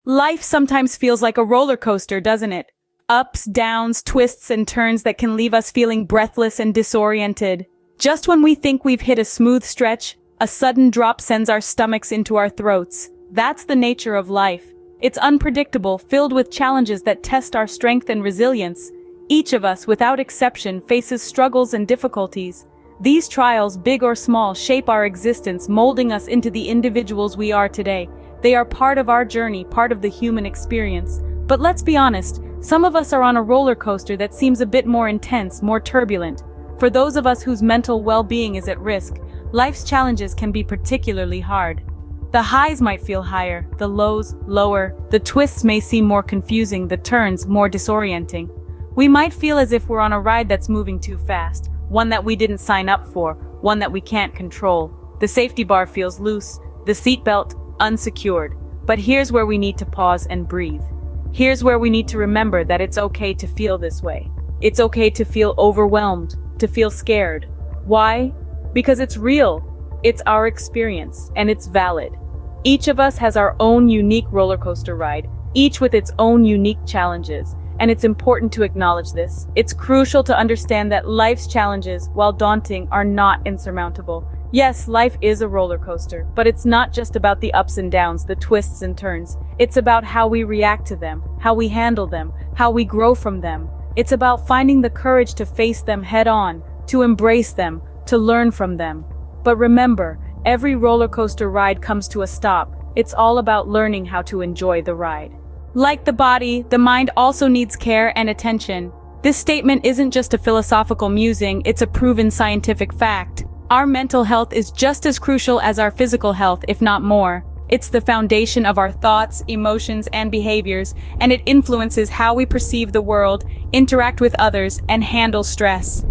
Life sometimes feels like a roller coaster, doesn't it? Ups, downs, twists, and turns that can leave us feeling breathless and disoriented. Just when we think we've hit a smooth stretch, a sudden drop sends our stomachs into our throats. That's the nature of life. It's unpredictable, filled with challenges that test our strength and resilience. Each of us, without exception, faces struggles and difficulties. These trials, big or small, shape our existence, molding us into the individuals we are today. They are part of our journey, part of the human experience. But let's be honest, some of us are on a roller coaster that seems a bit more intense, more turbulent. For those of us whose mental well-being is at risk, life's challenges can be particularly hard. The highs might feel higher, the lows lower, the twists may seem more confusing, the turns more disorienting. We might feel as if we're on a ride that's moving too fast, one that we didn't sign up for, one that we can't control. The safety bar feels loose, the seatbelt unsecured. But here's where we need to pause and breathe. Here's where we need to remember that it's okay to feel this way. It's okay to feel overwhelmed, to feel scared. Why? Because it's real. It's our experience, and it's valid. Each of us has our own unique roller coaster ride, each with its own unique challenges. And it's important to acknowledge this. It's crucial to understand that life's challenges, while daunting, are not insurmountable. Yes, life is a roller coaster, but it's not just about the ups and downs, the twists and turns. It's about how we react to them, how we handle them, how we grow from them. It's about finding the courage to face them head on, to embrace them, to learn from them. But remember, every roller coaster ride comes to a stop. It's all about learning how to enjoy the ride. Like the body, the mind also needs care and attention. This statement isn't just a philosophical musing, it's a proven scientific fact. Our mental health is just as crucial as our physical health, if not more. It's the foundation of our thoughts, emotions, and behaviors, and it influences how we perceive the world, interact with others, and handle stress.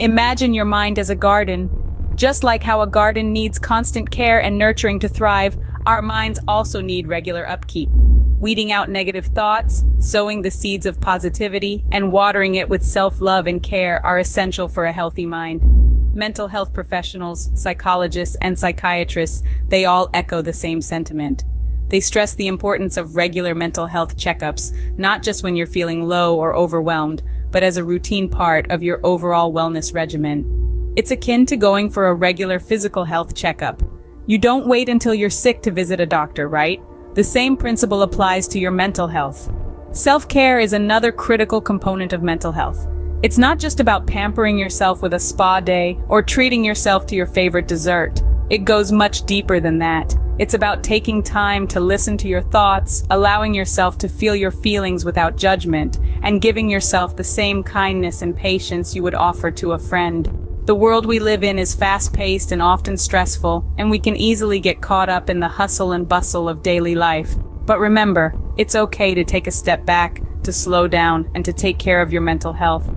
Imagine your mind as a garden. Just like how a garden needs constant care and nurturing to thrive, our minds also need regular upkeep. Weeding out negative thoughts, sowing the seeds of positivity, and watering it with self-love and care are essential for a healthy mind. Mental health professionals, psychologists, and psychiatrists, they all echo the same sentiment. They stress the importance of regular mental health checkups, not just when you're feeling low or overwhelmed, but as a routine part of your overall wellness regimen. It's akin to going for a regular physical health checkup. You don't wait until you're sick to visit a doctor, right? The same principle applies to your mental health. Self-care is another critical component of mental health. It's not just about pampering yourself with a spa day or treating yourself to your favorite dessert. It goes much deeper than that. It's about taking time to listen to your thoughts, allowing yourself to feel your feelings without judgment, and giving yourself the same kindness and patience you would offer to a friend. The world we live in is fast-paced and often stressful, and we can easily get caught up in the hustle and bustle of daily life. But remember, it's okay to take a step back, to slow down, and to take care of your mental health.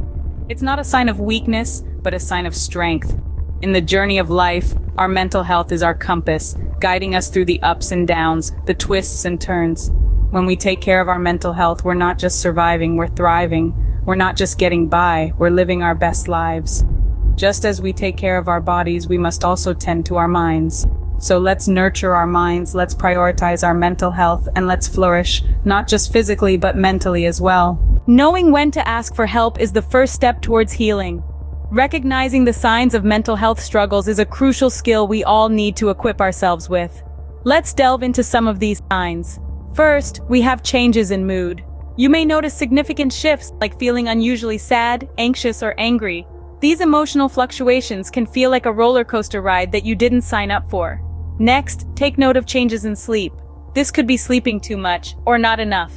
It's not a sign of weakness, but a sign of strength. In the journey of life, our mental health is our compass, guiding us through the ups and downs, the twists and turns. When we take care of our mental health, we're not just surviving, we're thriving. We're not just getting by, we're living our best lives. Just as we take care of our bodies, we must also tend to our minds. So let's nurture our minds, let's prioritize our mental health, and let's flourish, not just physically, but mentally as well. Knowing when to ask for help is the first step towards healing. Recognizing the signs of mental health struggles is a crucial skill we all need to equip ourselves with. Let's delve into some of these signs. First, we have changes in mood. You may notice significant shifts like feeling unusually sad, anxious, or angry. These emotional fluctuations can feel like a roller coaster ride that you didn't sign up for. Next, take note of changes in sleep. This could be sleeping too much or not enough.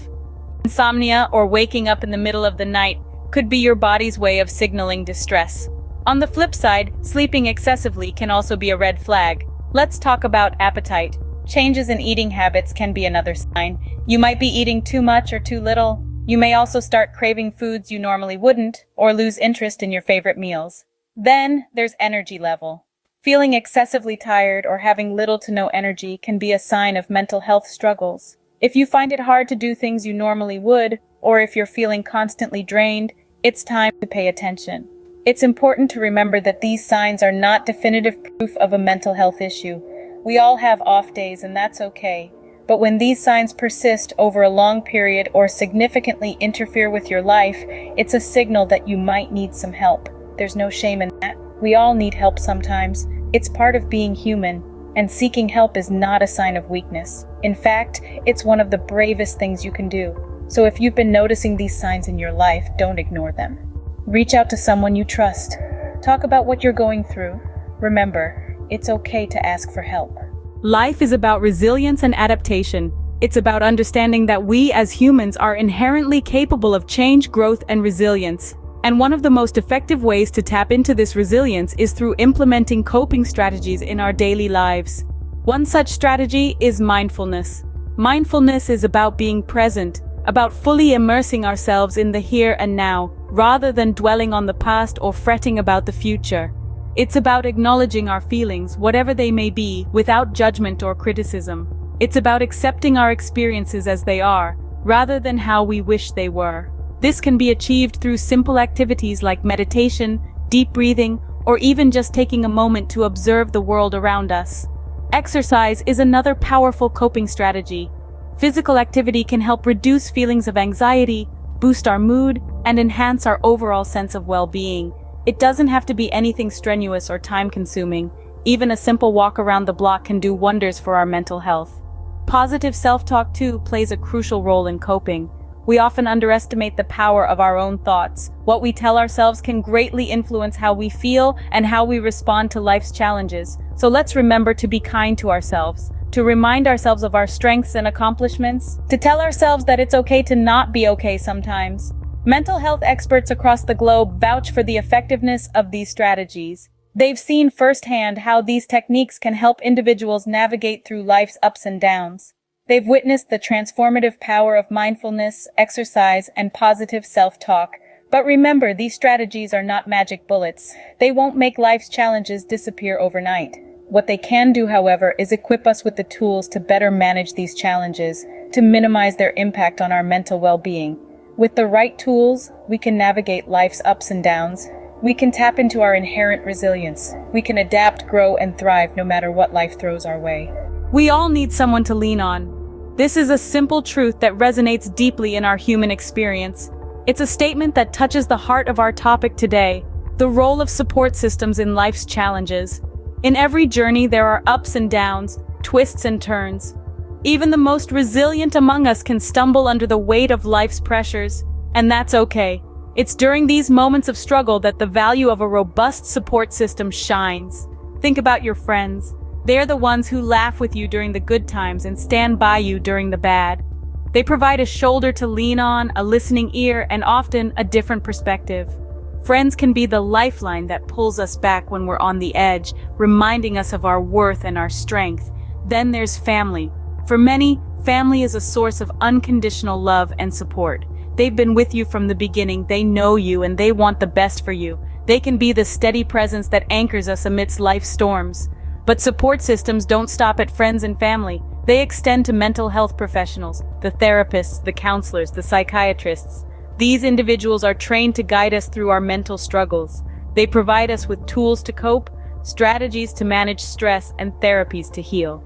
Insomnia or waking up in the middle of the night could be your body's way of signaling distress. On the flip side, sleeping excessively can also be a red flag. Let's talk about appetite. Changes in eating habits can be another sign. You might be eating too much or too little. You may also start craving foods you normally wouldn't, or lose interest in your favorite meals. Then, there's energy level. Feeling excessively tired or having little to no energy can be a sign of mental health struggles. If you find it hard to do things you normally would, or if you're feeling constantly drained, it's time to pay attention. It's important to remember that these signs are not definitive proof of a mental health issue. We all have off days, and that's okay. But when these signs persist over a long period or significantly interfere with your life, it's a signal that you might need some help. There's no shame in that. We all need help sometimes. It's part of being human, and seeking help is not a sign of weakness. In fact, it's one of the bravest things you can do. So if you've been noticing these signs in your life, don't ignore them. Reach out to someone you trust. Talk about what you're going through. Remember, it's okay to ask for help. Life is about resilience and adaptation. It's about understanding that we as humans are inherently capable of change, growth, and resilience. And one of the most effective ways to tap into this resilience is through implementing coping strategies in our daily lives. One such strategy is mindfulness. Mindfulness is about being present, about fully immersing ourselves in the here and now, rather than dwelling on the past or fretting about the future. It's about acknowledging our feelings, whatever they may be, without judgment or criticism. It's about accepting our experiences as they are, rather than how we wish they were. This can be achieved through simple activities like meditation, deep breathing, or even just taking a moment to observe the world around us. Exercise is another powerful coping strategy. Physical activity can help reduce feelings of anxiety, boost our mood, and enhance our overall sense of well-being. It doesn't have to be anything strenuous or time-consuming. Even a simple walk around the block can do wonders for our mental health. Positive self-talk, too, plays a crucial role in coping. We often underestimate the power of our own thoughts. What we tell ourselves can greatly influence how we feel and how we respond to life's challenges. So let's remember to be kind to ourselves, to remind ourselves of our strengths and accomplishments, to tell ourselves that it's okay to not be okay sometimes. Mental health experts across the globe vouch for the effectiveness of these strategies. They've seen firsthand how these techniques can help individuals navigate through life's ups and downs. They've witnessed the transformative power of mindfulness, exercise, and positive self-talk. But remember, these strategies are not magic bullets. They won't make life's challenges disappear overnight. What they can do, however, is equip us with the tools to better manage these challenges, to minimize their impact on our mental well-being. With the right tools, we can navigate life's ups and downs. We can tap into our inherent resilience. We can adapt, grow, and thrive no matter what life throws our way. We all need someone to lean on. This is a simple truth that resonates deeply in our human experience. It's a statement that touches the heart of our topic today, the role of support systems in life's challenges. In every journey, there are ups and downs, twists and turns. Even the most resilient among us can stumble under the weight of life's pressures, and that's okay. It's during these moments of struggle that the value of a robust support system shines. Think about your friends. They're the ones who laugh with you during the good times and stand by you during the bad. They provide a shoulder to lean on, a listening ear, and often a different perspective. Friends can be the lifeline that pulls us back when we're on the edge, reminding us of our worth and our strength. Then there's family. For many, family is a source of unconditional love and support. They've been with you from the beginning, they know you, and they want the best for you. They can be the steady presence that anchors us amidst life's storms. But support systems don't stop at friends and family. They extend to mental health professionals, the therapists, the counselors, the psychiatrists. These individuals are trained to guide us through our mental struggles. They provide us with tools to cope, strategies to manage stress, and therapies to heal.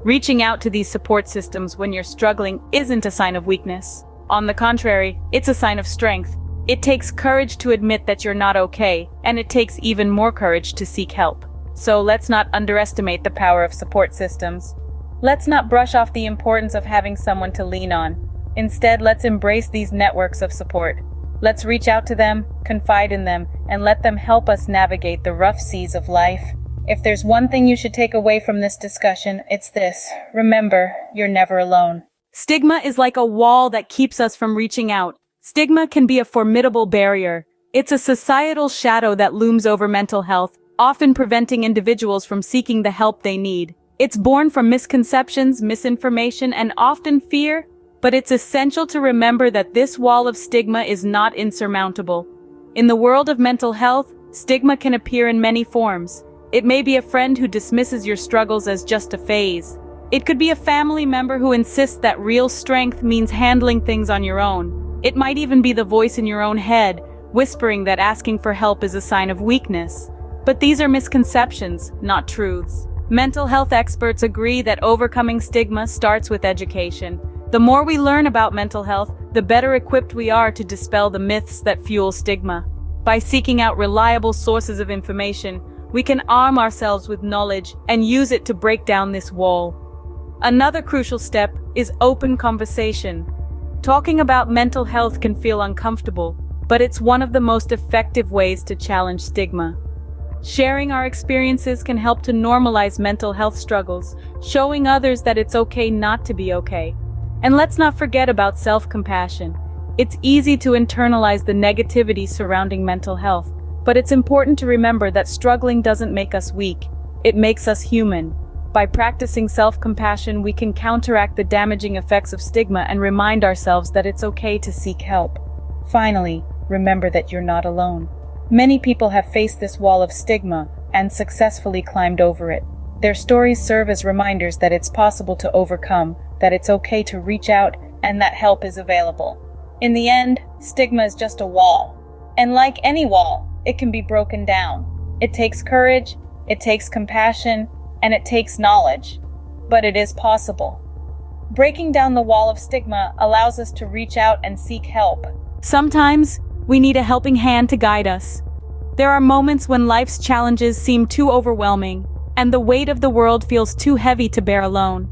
Reaching out to these support systems when you're struggling isn't a sign of weakness. On the contrary, it's a sign of strength. It takes courage to admit that you're not okay, and it takes even more courage to seek help. So let's not underestimate the power of support systems. Let's not brush off the importance of having someone to lean on. Instead, let's embrace these networks of support. Let's reach out to them, confide in them, and let them help us navigate the rough seas of life. If there's one thing you should take away from this discussion, it's this. Remember, you're never alone. Stigma is like a wall that keeps us from reaching out. Stigma can be a formidable barrier. It's a societal shadow that looms over mental health, often preventing individuals from seeking the help they need. It's born from misconceptions, misinformation, and often fear, but it's essential to remember that this wall of stigma is not insurmountable. In the world of mental health, stigma can appear in many forms. It may be a friend who dismisses your struggles as just a phase. It could be a family member who insists that real strength means handling things on your own. It might even be the voice in your own head, whispering that asking for help is a sign of weakness. But these are misconceptions, not truths. Mental health experts agree that overcoming stigma starts with education. The more we learn about mental health, the better equipped we are to dispel the myths that fuel stigma. By seeking out reliable sources of information, we can arm ourselves with knowledge and use it to break down this wall. Another crucial step is open conversation. Talking about mental health can feel uncomfortable, but it's one of the most effective ways to challenge stigma. Sharing our experiences can help to normalize mental health struggles, showing others that it's okay not to be okay. And let's not forget about self-compassion. It's easy to internalize the negativity surrounding mental health, but it's important to remember that struggling doesn't make us weak. It makes us human. By practicing self-compassion, we can counteract the damaging effects of stigma and remind ourselves that it's okay to seek help. Finally, remember that you're not alone. Many people have faced this wall of stigma and successfully climbed over it. Their stories serve as reminders that it's possible to overcome, that it's okay to reach out, and that help is available. In the end, stigma is just a wall. And like any wall, it can be broken down. It takes courage, it takes compassion, and it takes knowledge. But it is possible. Breaking down the wall of stigma allows us to reach out and seek help. Sometimes, we need a helping hand to guide us. There are moments when life's challenges seem too overwhelming, and the weight of the world feels too heavy to bear alone.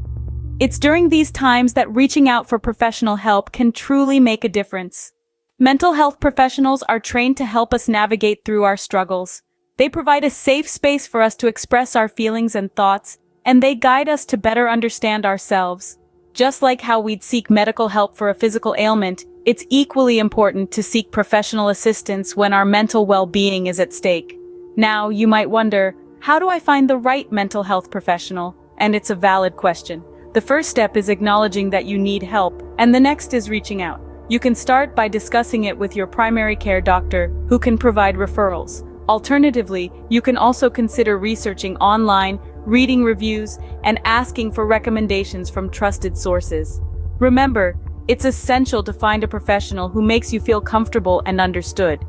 It's during these times that reaching out for professional help can truly make a difference. Mental health professionals are trained to help us navigate through our struggles. They provide a safe space for us to express our feelings and thoughts, and they guide us to better understand ourselves. Just like how we'd seek medical help for a physical ailment, it's equally important to seek professional assistance when our mental well-being is at stake. Now, you might wonder, how do I find the right mental health professional? And it's a valid question. The first step is acknowledging that you need help, and the next is reaching out. You can start by discussing it with your primary care doctor, who can provide referrals. Alternatively, you can also consider researching online, reading reviews, and asking for recommendations from trusted sources. Remember, it's essential to find a professional who makes you feel comfortable and understood.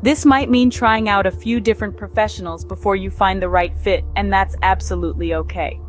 This might mean trying out a few different professionals before you find the right fit, and that's absolutely okay.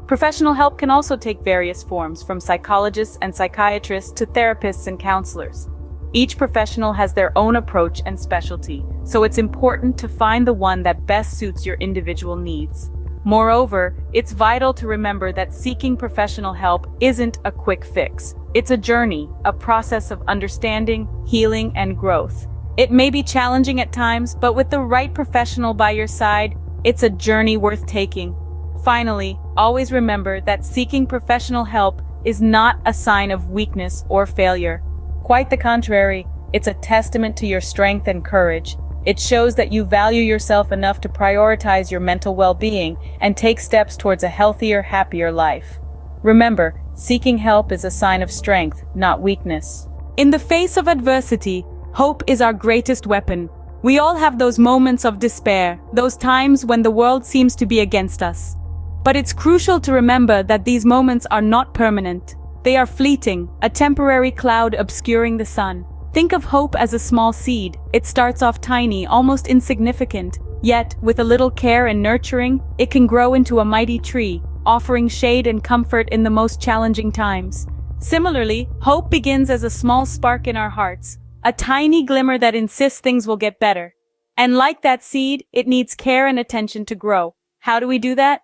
Professional help can also take various forms, from psychologists and psychiatrists to therapists and counselors. Each professional has their own approach and specialty, so it's important to find the one that best suits your individual needs. Moreover, it's vital to remember that seeking professional help isn't a quick fix. It's a journey, a process of understanding, healing, and growth. It may be challenging at times, but with the right professional by your side, it's a journey worth taking. Finally, always remember that seeking professional help is not a sign of weakness or failure. Quite the contrary, it's a testament to your strength and courage. It shows that you value yourself enough to prioritize your mental well-being and take steps towards a healthier, happier life. Remember, seeking help is a sign of strength, not weakness. In the face of adversity, hope is our greatest weapon. We all have those moments of despair, those times when the world seems to be against us. But it's crucial to remember that these moments are not permanent. They are fleeting, a temporary cloud obscuring the sun. Think of hope as a small seed. It starts off tiny, almost insignificant. Yet, with a little care and nurturing, it can grow into a mighty tree, offering shade and comfort in the most challenging times. Similarly, hope begins as a small spark in our hearts, a tiny glimmer that insists things will get better. And like that seed, it needs care and attention to grow. How do we do that?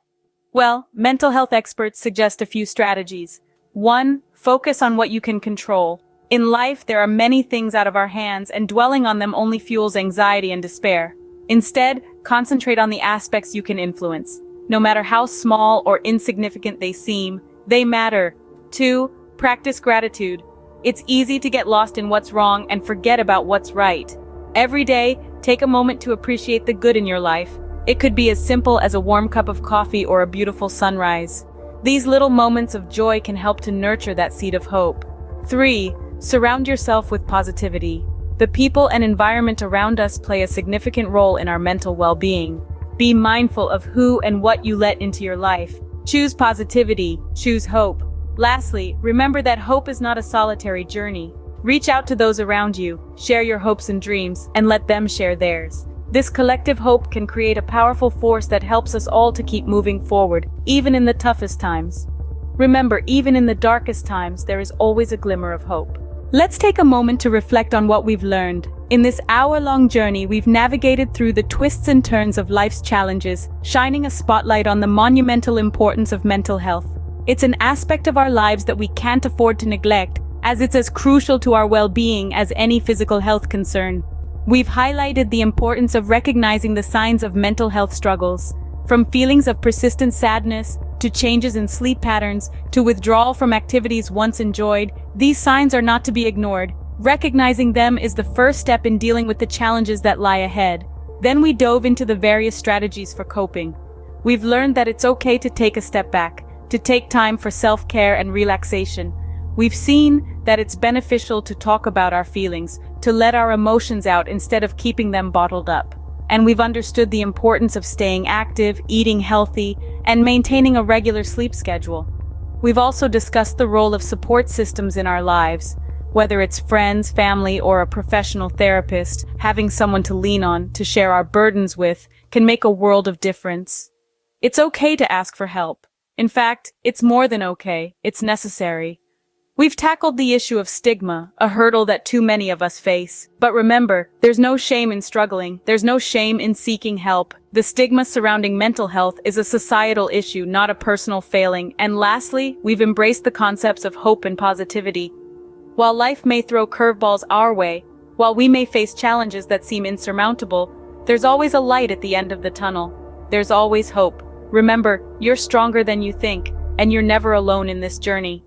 Well, mental health experts suggest a few strategies. 1. Focus on what you can control. In life, there are many things out of our hands, and dwelling on them only fuels anxiety and despair. Instead, concentrate on the aspects you can influence. No matter how small or insignificant they seem, they matter. 2. Practice gratitude. It's easy to get lost in what's wrong and forget about what's right. Every day, take a moment to appreciate the good in your life. It could be as simple as a warm cup of coffee or a beautiful sunrise. These little moments of joy can help to nurture that seed of hope. 3. Surround yourself with positivity. The people and environment around us play a significant role in our mental well-being. Be mindful of who and what you let into your life. Choose positivity, choose hope. Lastly, remember that hope is not a solitary journey. Reach out to those around you, share your hopes and dreams, and let them share theirs. This collective hope can create a powerful force that helps us all to keep moving forward, even in the toughest times. Remember, even in the darkest times, there is always a glimmer of hope. Let's take a moment to reflect on what we've learned. In this hour-long journey, we've navigated through the twists and turns of life's challenges, shining a spotlight on the monumental importance of mental health. It's an aspect of our lives that we can't afford to neglect, as it's as crucial to our well-being as any physical health concern. We've highlighted the importance of recognizing the signs of mental health struggles, from feelings of persistent sadness, to changes in sleep patterns, to withdrawal from activities once enjoyed. These signs are not to be ignored. Recognizing them is the first step in dealing with the challenges that lie ahead. Then we dove into the various strategies for coping. We've learned that it's okay to take a step back, to take time for self-care and relaxation. We've seen that it's beneficial to talk about our feelings, to let our emotions out instead of keeping them bottled up. And we've understood the importance of staying active, eating healthy, and maintaining a regular sleep schedule. We've also discussed the role of support systems in our lives. Whether it's friends, family, or a professional therapist, having someone to lean on, to share our burdens with, can make a world of difference. It's okay to ask for help. In fact, it's more than okay, it's necessary. We've tackled the issue of stigma, a hurdle that too many of us face. But remember, there's no shame in struggling, there's no shame in seeking help. The stigma surrounding mental health is a societal issue, not a personal failing. And lastly, we've embraced the concepts of hope and positivity. While life may throw curveballs our way, while we may face challenges that seem insurmountable, there's always a light at the end of the tunnel. There's always hope. Remember, you're stronger than you think, and you're never alone in this journey.